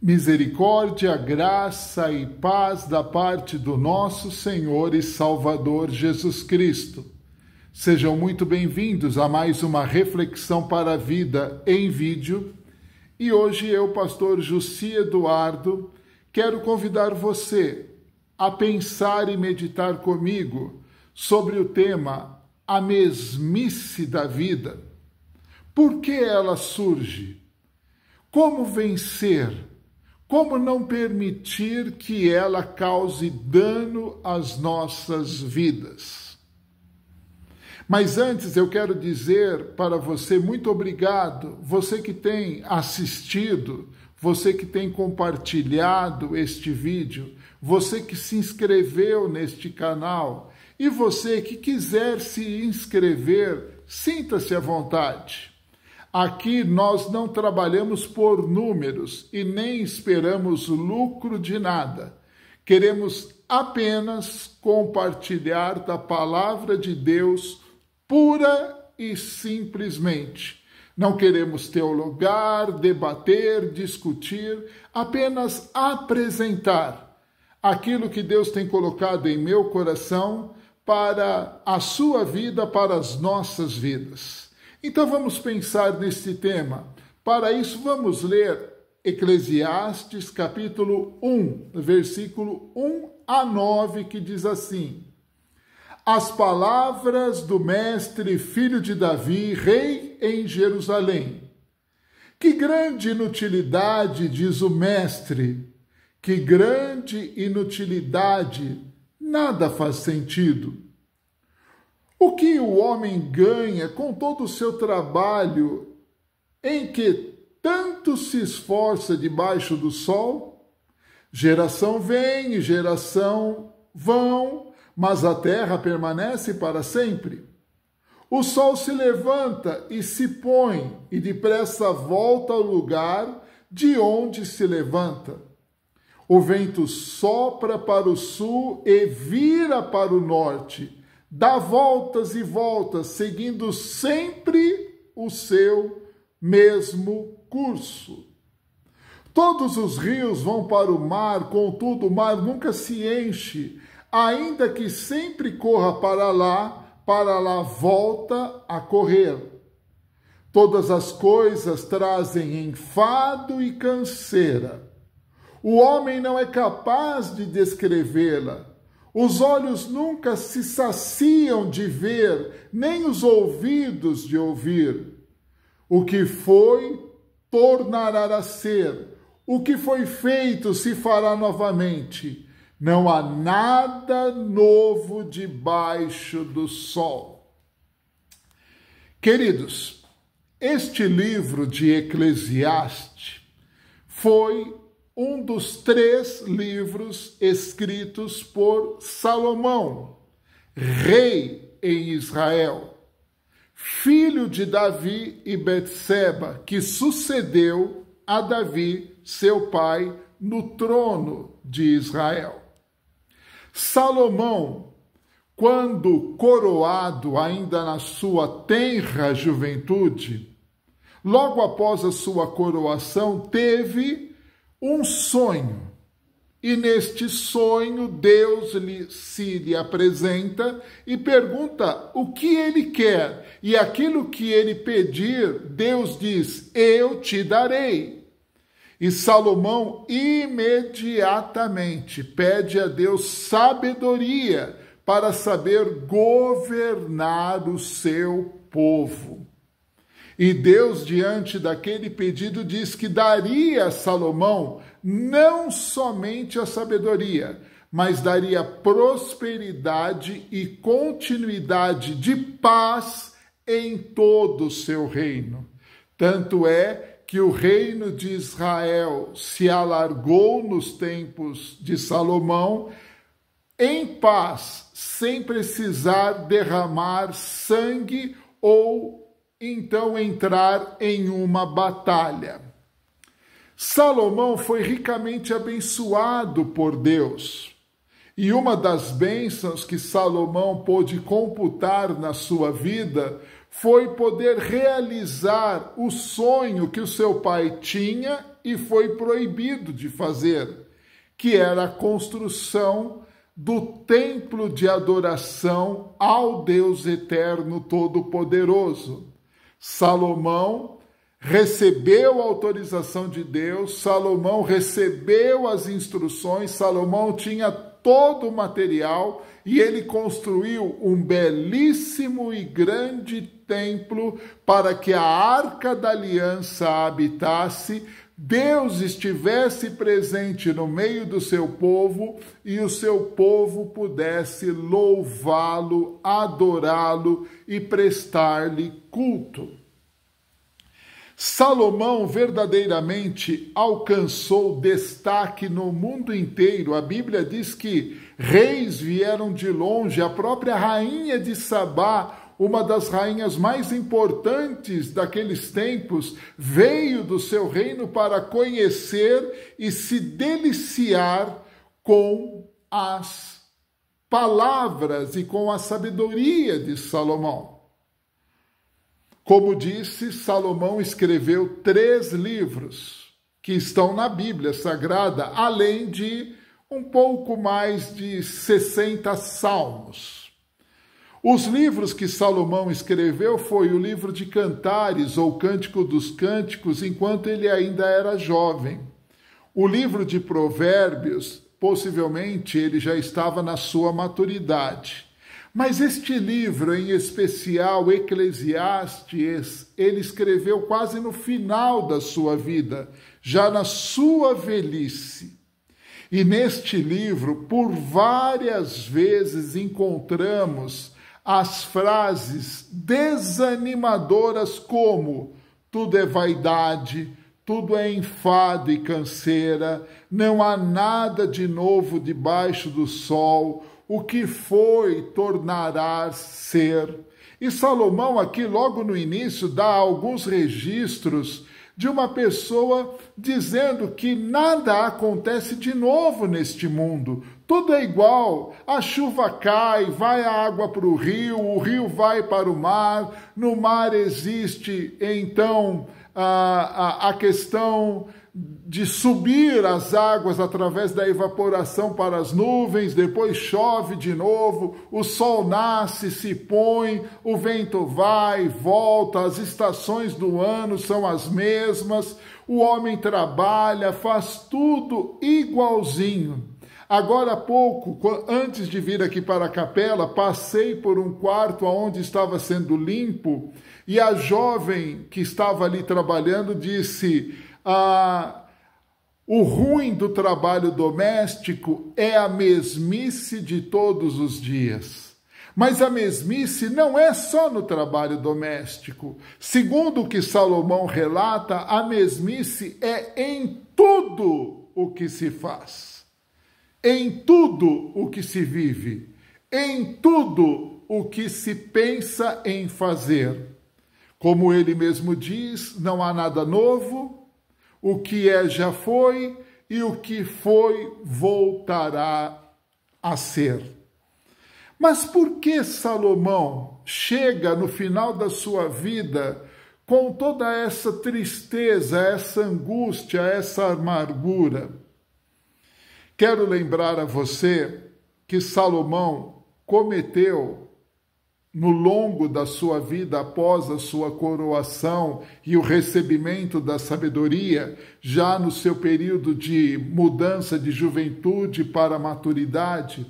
Misericórdia, graça e paz da parte do nosso Senhor e Salvador Jesus Cristo. Sejam muito bem-vindos a mais uma reflexão para a vida em vídeo. E hoje eu, pastor Jussi Eduardo, quero convidar você a pensar e meditar comigo sobre o tema A Mesmice da Vida. Por que ela surge? Como vencer? Como não permitir que ela cause dano às nossas vidas? Mas antes eu quero dizer para você muito obrigado, você que tem assistido, você que tem compartilhado este vídeo, você que se inscreveu neste canal e você que quiser se inscrever, sinta-se à vontade. Aqui nós não trabalhamos por números e nem esperamos lucro de nada. Queremos apenas compartilhar da palavra de Deus pura e simplesmente. Não queremos teologar, debater, discutir, apenas apresentar aquilo que Deus tem colocado em meu coração para a sua vida, para as nossas vidas. Então vamos pensar nesse tema. Para isso vamos ler Eclesiastes capítulo 1, versículo 1 a 9, que diz assim: As palavras do mestre filho de Davi, rei em Jerusalém. Que grande inutilidade, diz o mestre, que grande inutilidade, nada faz sentido. O que o homem ganha com todo o seu trabalho em que tanto se esforça debaixo do sol? Geração vem e geração vão, mas a terra permanece para sempre. O sol se levanta e se põe, e depressa volta ao lugar de onde se levanta. O vento sopra para o sul e vira para o norte, dá voltas e voltas, seguindo sempre o seu mesmo curso. Todos os rios vão para o mar, contudo o mar nunca se enche, ainda que sempre corra para lá volta a correr. Todas as coisas trazem enfado e canseira. O homem não é capaz de descrevê-la. Os olhos nunca se saciam de ver, nem os ouvidos de ouvir. O que foi, tornará a ser. O que foi feito se fará novamente. Não há nada novo debaixo do sol. Queridos, este livro de Eclesiastes foi um dos 3 livros escritos por Salomão, rei em Israel, filho de Davi e Betseba, que sucedeu a Davi, seu pai, no trono de Israel. Salomão, quando coroado ainda na sua tenra juventude, logo após a sua coroação, teve um sonho. E neste sonho, Deus lhe apresenta e pergunta o que ele quer. E aquilo que ele pedir, Deus diz: eu te darei. E Salomão imediatamente pede a Deus sabedoria para saber governar o seu povo. E Deus, diante daquele pedido, diz que daria a Salomão não somente a sabedoria, mas daria prosperidade e continuidade de paz em todo o seu reino. Tanto é que o reino de Israel se alargou nos tempos de Salomão em paz, sem precisar derramar sangue ou então entrar em uma batalha. Salomão foi ricamente abençoado por Deus. E uma das bênçãos que Salomão pôde computar na sua vida foi poder realizar o sonho que o seu pai tinha e foi proibido de fazer, que era a construção do templo de adoração ao Deus eterno todo-poderoso. Salomão recebeu a autorização de Deus, Salomão recebeu as instruções, Salomão tinha todo o material e ele construiu um belíssimo e grande templo para que a Arca da Aliança habitasse, Deus estivesse presente no meio do seu povo e o seu povo pudesse louvá-lo, adorá-lo e prestar-lhe culto. Salomão verdadeiramente alcançou destaque no mundo inteiro. A Bíblia diz que reis vieram de longe, a própria rainha de Sabá, uma das rainhas mais importantes daqueles tempos, veio do seu reino para conhecer e se deliciar com as palavras e com a sabedoria de Salomão. Como disse, Salomão escreveu 3 livros que estão na Bíblia Sagrada, além de um pouco mais de 60 salmos. Os livros que Salomão escreveu foi o livro de Cantares, ou Cântico dos Cânticos, enquanto ele ainda era jovem. O livro de Provérbios, possivelmente ele já estava na sua maturidade. Mas este livro, em especial Eclesiastes, ele escreveu quase no final da sua vida, já na sua velhice. E neste livro, por várias vezes, encontramos as frases desanimadoras como tudo é vaidade, tudo é enfado e canseira, não há nada de novo debaixo do sol, o que foi tornará ser. E Salomão aqui logo no início dá alguns registros de uma pessoa dizendo que nada acontece de novo neste mundo. Tudo é igual, a chuva cai, vai a água para o rio vai para o mar, no mar existe então a questão de subir as águas através da evaporação para as nuvens, depois chove de novo, o sol nasce, se põe, o vento vai, volta, as estações do ano são as mesmas, o homem trabalha, faz tudo igualzinho. Agora há pouco, antes de vir aqui para a capela, passei por um quarto onde estava sendo limpo e a jovem que estava ali trabalhando disse: o ruim do trabalho doméstico é a mesmice de todos os dias. Mas a mesmice não é só no trabalho doméstico. Segundo o que Salomão relata, a mesmice é em tudo o que se faz, em tudo o que se vive, em tudo o que se pensa em fazer. Como ele mesmo diz, não há nada novo, o que é já foi e o que foi voltará a ser. Mas por que Salomão chega no final da sua vida com toda essa tristeza, essa angústia, essa amargura? Quero lembrar a você que Salomão cometeu, no longo da sua vida, após a sua coroação e o recebimento da sabedoria, já no seu período de mudança de juventude para a maturidade,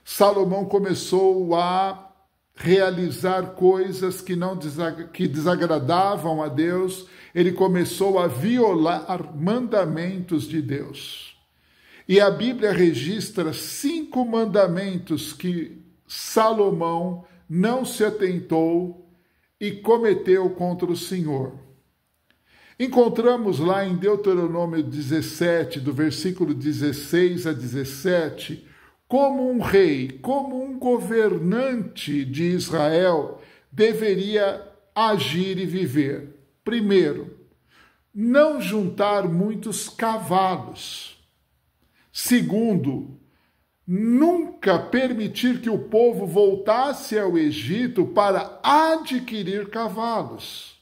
Salomão começou a realizar coisas que desagradavam a Deus, ele começou a violar mandamentos de Deus. E a Bíblia registra 5 mandamentos que Salomão não se atentou e cometeu contra o Senhor. Encontramos lá em Deuteronômio 17, do versículo 16 a 17, como um rei, como um governante de Israel deveria agir e viver. Primeiro, não juntar muitos cavalos. Segundo, nunca permitir que o povo voltasse ao Egito para adquirir cavalos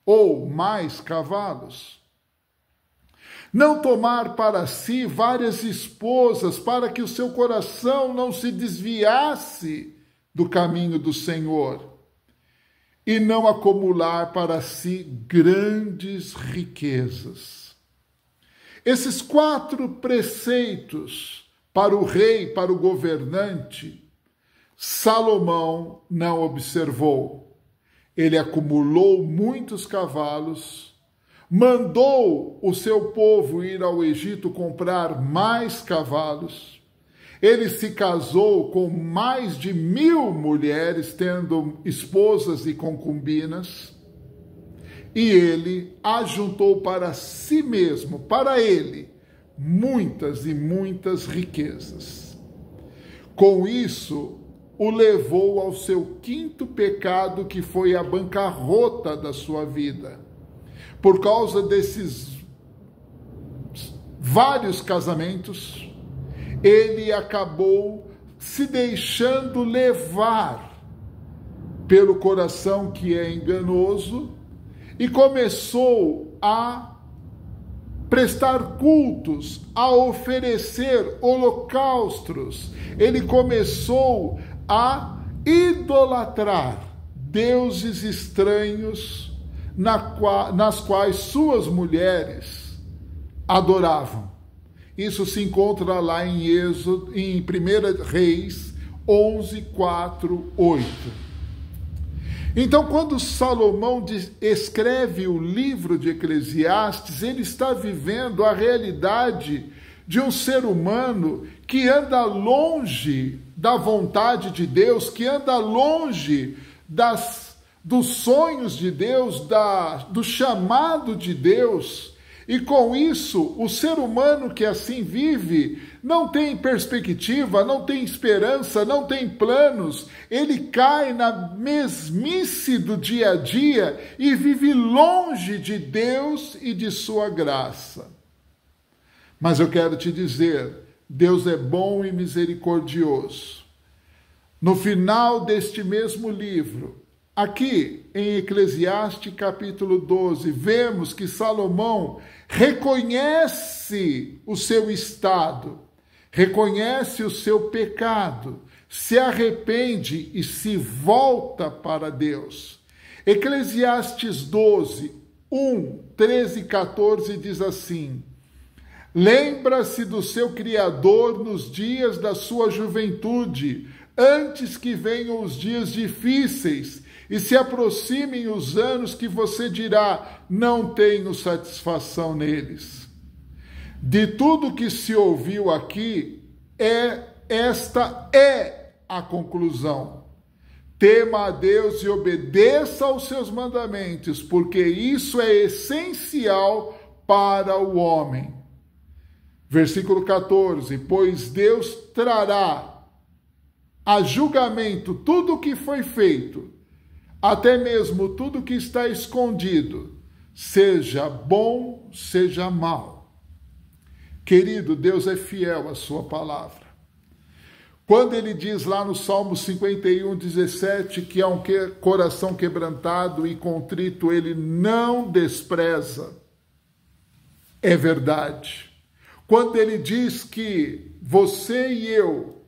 ou mais cavalos. Não tomar para si várias esposas para que o seu coração não se desviasse do caminho do Senhor. E não acumular para si grandes riquezas. Esses 4 preceitos para o rei, para o governante, Salomão não observou. Ele acumulou muitos cavalos, mandou o seu povo ir ao Egito comprar mais cavalos. Ele se casou com mais de 1000 mulheres, tendo esposas e concubinas. E ele ajuntou para si mesmo, para ele, muitas e muitas riquezas. Com isso, o levou ao seu 5º pecado, que foi a bancarrota da sua vida. Por causa desses vários casamentos, ele acabou se deixando levar pelo coração que é enganoso e começou a prestar cultos, a oferecer holocaustos. Ele começou a idolatrar deuses estranhos nas quais suas mulheres adoravam. Isso se encontra lá em Êxodo, em 1 Reis 11, 4, 8. Então, quando Salomão escreve o livro de Eclesiastes, ele está vivendo a realidade de um ser humano que anda longe da vontade de Deus, que anda longe dos sonhos de Deus, do chamado de Deus. E com isso, o ser humano que assim vive não tem perspectiva, não tem esperança, não tem planos. Ele cai na mesmice do dia a dia e vive longe de Deus e de sua graça. Mas eu quero te dizer, Deus é bom e misericordioso. No final deste mesmo livro, aqui em Eclesiastes capítulo 12, vemos que Salomão reconhece o seu estado, reconhece o seu pecado, se arrepende e se volta para Deus. Eclesiastes 12, 1, 13 e 14 diz assim: lembra-se do seu Criador nos dias da sua juventude, antes que venham os dias difíceis e se aproximem os anos que você dirá, não tenho satisfação neles. De tudo que se ouviu aqui, esta é a conclusão. Tema a Deus e obedeça aos seus mandamentos, porque isso é essencial para o homem. Versículo 14, pois Deus trará a julgamento tudo o que foi feito, até mesmo tudo que está escondido, seja bom, seja mal. Querido, Deus é fiel à sua palavra. Quando ele diz lá no Salmo 51, 17, que há um coração quebrantado e contrito, ele não despreza, é verdade. Quando ele diz que você e eu,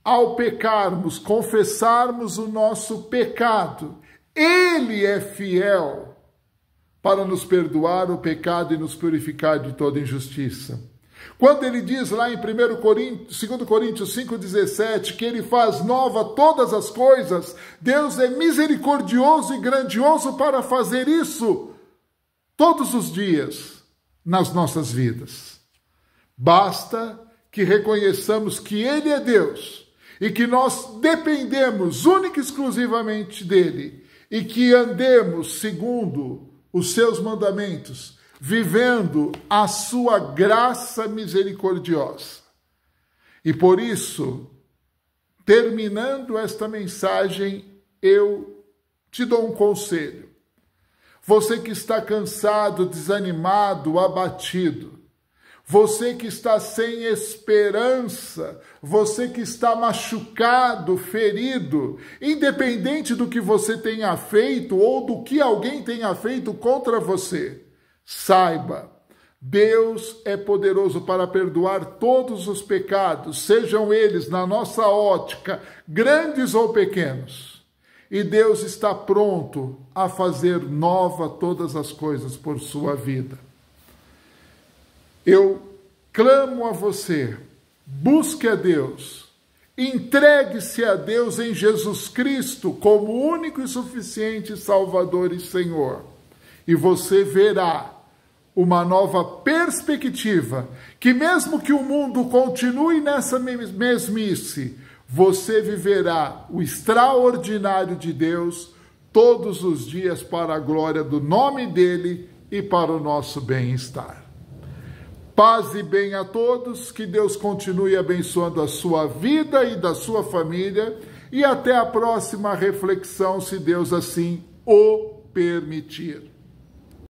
ao pecarmos, confessarmos o nosso pecado, ele é fiel para nos perdoar o pecado e nos purificar de toda injustiça. Quando ele diz lá em 2 Coríntios 5,17 que ele faz nova todas as coisas, Deus é misericordioso e grandioso para fazer isso todos os dias nas nossas vidas. Basta que reconheçamos que ele é Deus e que nós dependemos única e exclusivamente dele e que andemos segundo os seus mandamentos, vivendo a sua graça misericordiosa. E por isso, terminando esta mensagem, eu te dou um conselho. Você que está cansado, desanimado, abatido, Você que está sem esperança, você que está machucado, ferido, independente do que você tenha feito ou do que alguém tenha feito contra você, saiba, Deus é poderoso para perdoar todos os pecados, sejam eles, na nossa ótica, grandes ou pequenos. E Deus está pronto a fazer nova todas as coisas por sua vida. Eu clamo a você, busque a Deus, entregue-se a Deus em Jesus Cristo como único e suficiente Salvador e Senhor. E você verá uma nova perspectiva, que mesmo que o mundo continue nessa mesmice, você viverá o extraordinário de Deus todos os dias para a glória do nome dele e para o nosso bem-estar. Paz e bem a todos, que Deus continue abençoando a sua vida e da sua família, e até a próxima reflexão, se Deus assim o permitir.